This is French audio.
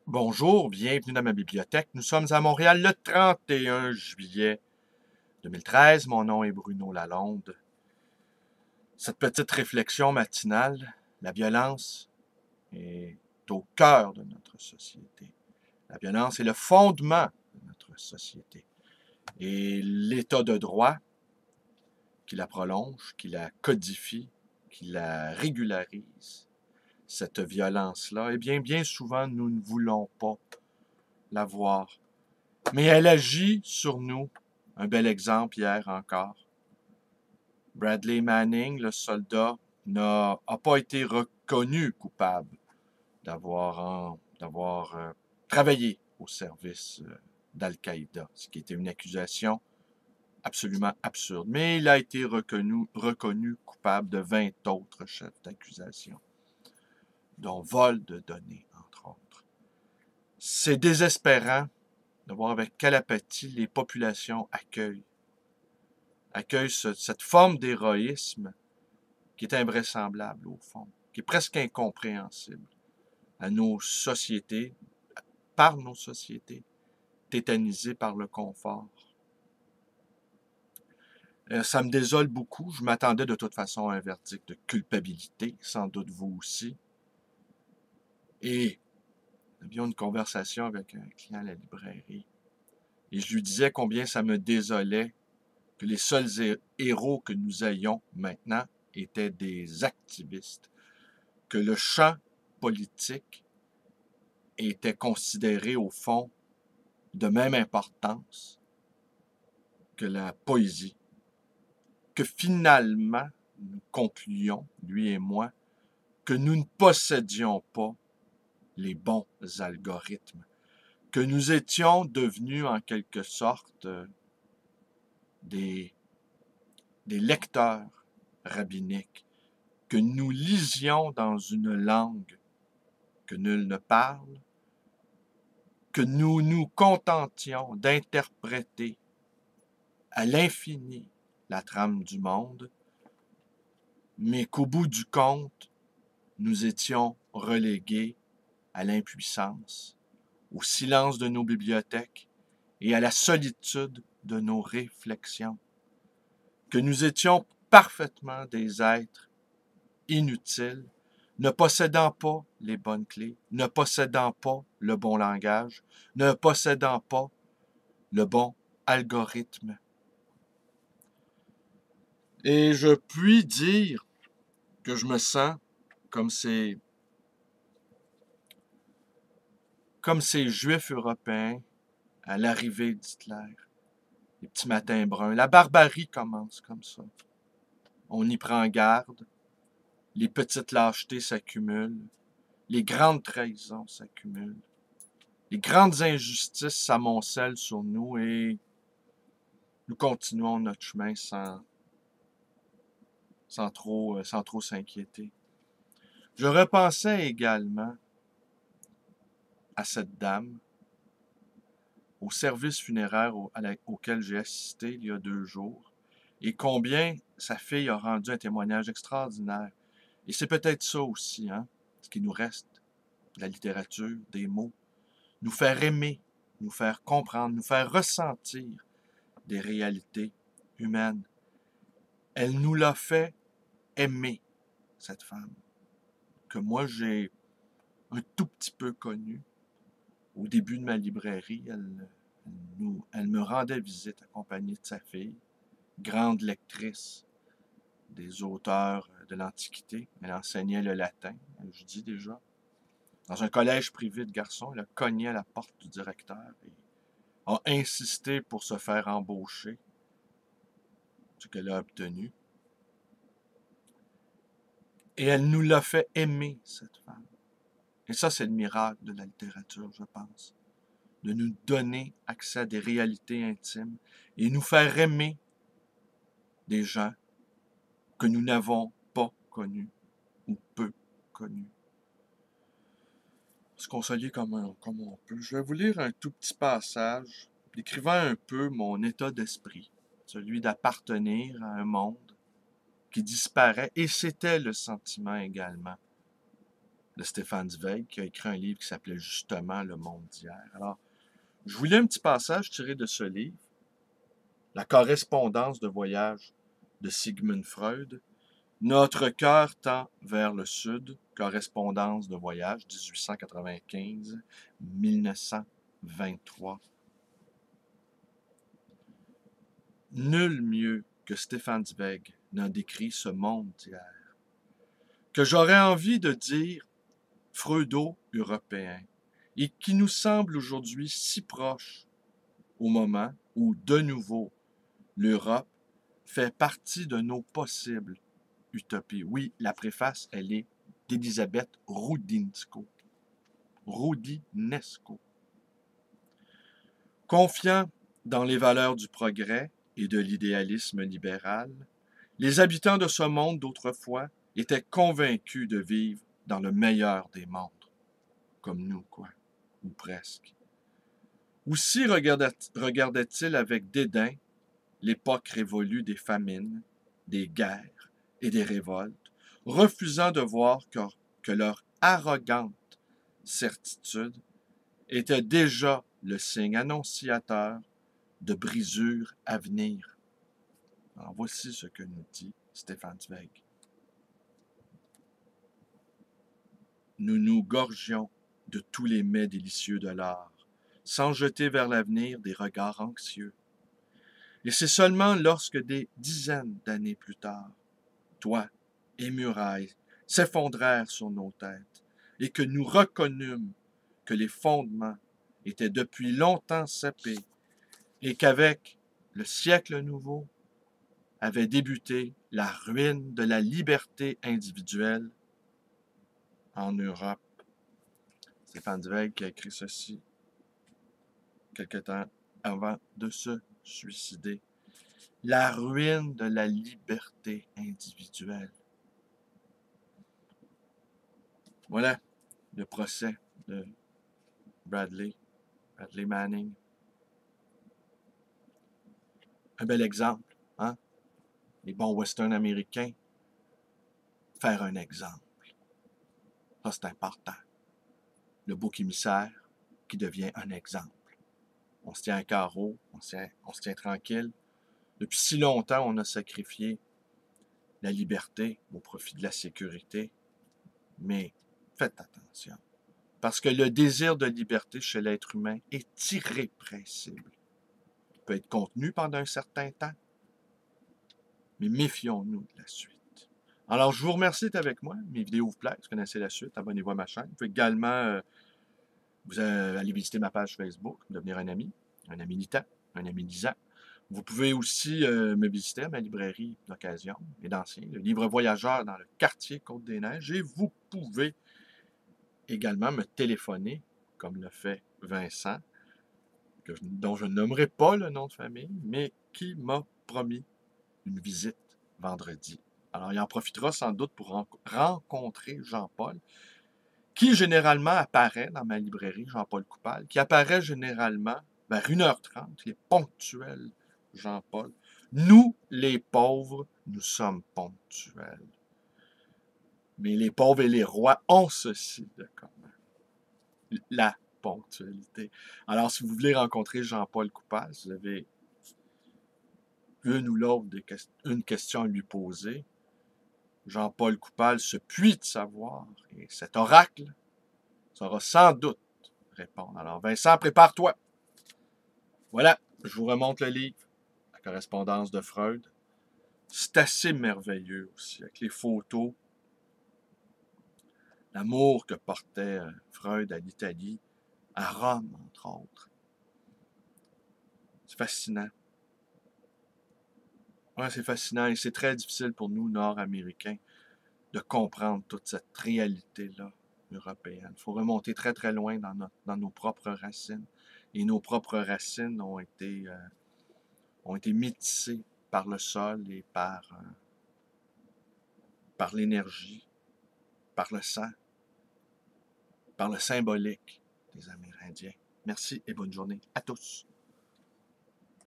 Bonjour, bienvenue dans ma bibliothèque. Nous sommes à Montréal le 31 juillet 2013. Mon nom est Bruno Lalonde. Cette petite réflexion matinale, la violence est au cœur de notre société. La violence est le fondement de notre société. Et l'état de droit qui la prolonge, qui la codifie, qui la régularise, cette violence-là, eh bien souvent, nous ne voulons pas la voir. Mais elle agit sur nous. Un bel exemple hier encore. Bradley Manning, le soldat, n'a pas été reconnu coupable d'avoir travaillé au service d'Al-Qaïda, ce qui était une accusation absolument absurde. Mais il a été reconnu coupable de 20 autres chefs d'accusation, dont vol de données, entre autres. C'est désespérant de voir avec quelle apathie les populations accueillent cette forme d'héroïsme qui est invraisemblable au fond, qui est presque incompréhensible à nos sociétés, par nos sociétés, tétanisées par le confort. Ça me désole beaucoup. Je m'attendais de toute façon à un verdict de culpabilité, sans doute vous aussi. Et nous avions une conversation avec un client à la librairie. Et je lui disais combien ça me désolait que les seuls héros que nous ayons maintenant étaient des activistes, que le champ politique était considéré au fond de même importance que la poésie, que finalement nous concluions, lui et moi, que nous ne possédions pas les bons algorithmes, que nous étions devenus en quelque sorte des lecteurs rabbiniques, que nous lisions dans une langue que nul ne parle, que nous nous contentions d'interpréter à l'infini la trame du monde, mais qu'au bout du compte, nous étions relégués à l'impuissance, au silence de nos bibliothèques et à la solitude de nos réflexions, que nous étions parfaitement des êtres inutiles, ne possédant pas les bonnes clés, ne possédant pas le bon langage, ne possédant pas le bon algorithme. Et je puis dire que je me sens comme ces Juifs européens à l'arrivée d'Hitler. Les petits matins bruns. La barbarie commence comme ça. On y prend garde. Les petites lâchetés s'accumulent. Les grandes trahisons s'accumulent. Les grandes injustices s'amoncellent sur nous et nous continuons notre chemin sans trop s'inquiéter. Je repensais également à cette dame, au service funéraire auquel j'ai assisté il y a 2 jours, et combien sa fille a rendu un témoignage extraordinaire. Et c'est peut-être ça aussi, hein, ce qui nous reste, de la littérature, des mots, nous faire aimer, nous faire comprendre, nous faire ressentir des réalités humaines. Elle nous l'a fait aimer, cette femme, que moi j'ai un tout petit peu connue. Au début de ma librairie, elle me rendait visite accompagnée de sa fille, grande lectrice des auteurs de l'Antiquité. Elle enseignait le latin, je dis déjà. Dans un collège privé de garçons, elle a cogné à la porte du directeur et a insisté pour se faire embaucher, ce qu'elle a obtenu. Et elle nous l'a fait aimer, cette femme. Et ça, c'est le miracle de la littérature, je pense. De nous donner accès à des réalités intimes et nous faire aimer des gens que nous n'avons pas connus ou peu connus. Se consoler comme on peut. Je vais vous lire un tout petit passage décrivant un peu mon état d'esprit, celui d'appartenir à un monde qui disparaît, et c'était le sentiment également de Stefan Zweig, qui a écrit un livre qui s'appelait justement Le monde d'hier. Alors, je vous lis un petit passage tiré de ce livre, La correspondance de voyage de Sigmund Freud. Notre cœur tend vers le sud, correspondance de voyage 1895-1923. Nul mieux que Stefan Zweig n'a décrit ce monde d'hier, que j'aurais envie de dire freudo-européen, et qui nous semble aujourd'hui si proche au moment où, de nouveau, l'Europe fait partie de nos possibles utopies. Oui, la préface, elle est d'Elisabeth Roudinesco. Confiant dans les valeurs du progrès et de l'idéalisme libéral, les habitants de ce monde d'autrefois étaient convaincus de vivre dans le meilleur des mondes, comme nous, quoi, ou presque. Aussi regardait-il avec dédain l'époque révolue des famines, des guerres et des révoltes, refusant de voir que leur arrogante certitude était déjà le signe annonciateur de brisures à venir. Alors voici ce que nous dit Stefan Zweig. Nous nous gorgions de tous les mets délicieux de l'art, sans jeter vers l'avenir des regards anxieux. Et c'est seulement lorsque des dizaines d'années plus tard, toits et murailles s'effondrèrent sur nos têtes et que nous reconnûmes que les fondements étaient depuis longtemps sapés et qu'avec le siècle nouveau avait débuté la ruine de la liberté individuelle en Europe. Stefan Zweig qui a écrit ceci quelque temps avant de se suicider. La ruine de la liberté individuelle. Voilà le procès de Bradley Manning. Un bel exemple, hein? Les bons westerns américains, faire un exemple. Ça, c'est important. Le bouc émissaire qui devient un exemple. On se tient à carreau, on se tient tranquille. Depuis si longtemps, on a sacrifié la liberté au profit de la sécurité. Mais faites attention. Parce que le désir de liberté chez l'être humain est irrépressible. Il peut être contenu pendant un certain temps, mais méfions-nous de la suite. Alors, je vous remercie d'être avec moi. Mes vidéos vous plaisent, vous connaissez la suite, abonnez-vous à ma chaîne. Vous pouvez également vous aller visiter ma page Facebook, devenir un ami militant, un ami lisant. Vous pouvez aussi me visiter à ma librairie d'occasion et d'ancien, le livre voyageur dans le quartier Côte-des-Neiges. Et vous pouvez également me téléphoner, comme le fait Vincent, dont je ne nommerai pas le nom de famille, mais qui m'a promis une visite vendredi. Alors, il en profitera sans doute pour rencontrer Jean-Paul, qui généralement apparaît dans ma librairie, Jean-Paul Coupal, qui apparaît généralement vers 1h30, il est ponctuel, Jean-Paul. Nous, les pauvres, nous sommes ponctuels. Mais les pauvres et les rois ont ceci de commun. La ponctualité. Alors, si vous voulez rencontrer Jean-Paul Coupal, si vous avez une ou l'autre une question à lui poser, Jean-Paul Coupal se puits de savoir, et cet oracle saura sans doute répondre. Alors, Vincent, prépare-toi. Voilà, je vous remonte le livre, La correspondance de Freud. C'est assez merveilleux aussi, avec les photos, l'amour que portait Freud à l'Italie, à Rome, entre autres. C'est fascinant. Ouais, c'est fascinant et c'est très difficile pour nous, Nord-Américains, de comprendre toute cette réalité-là européenne. Il faut remonter très, très loin dans nos propres racines. Et nos propres racines ont été métissées par le sol et par l'énergie, par le sang, par le symbolique des Amérindiens. Merci et bonne journée à tous.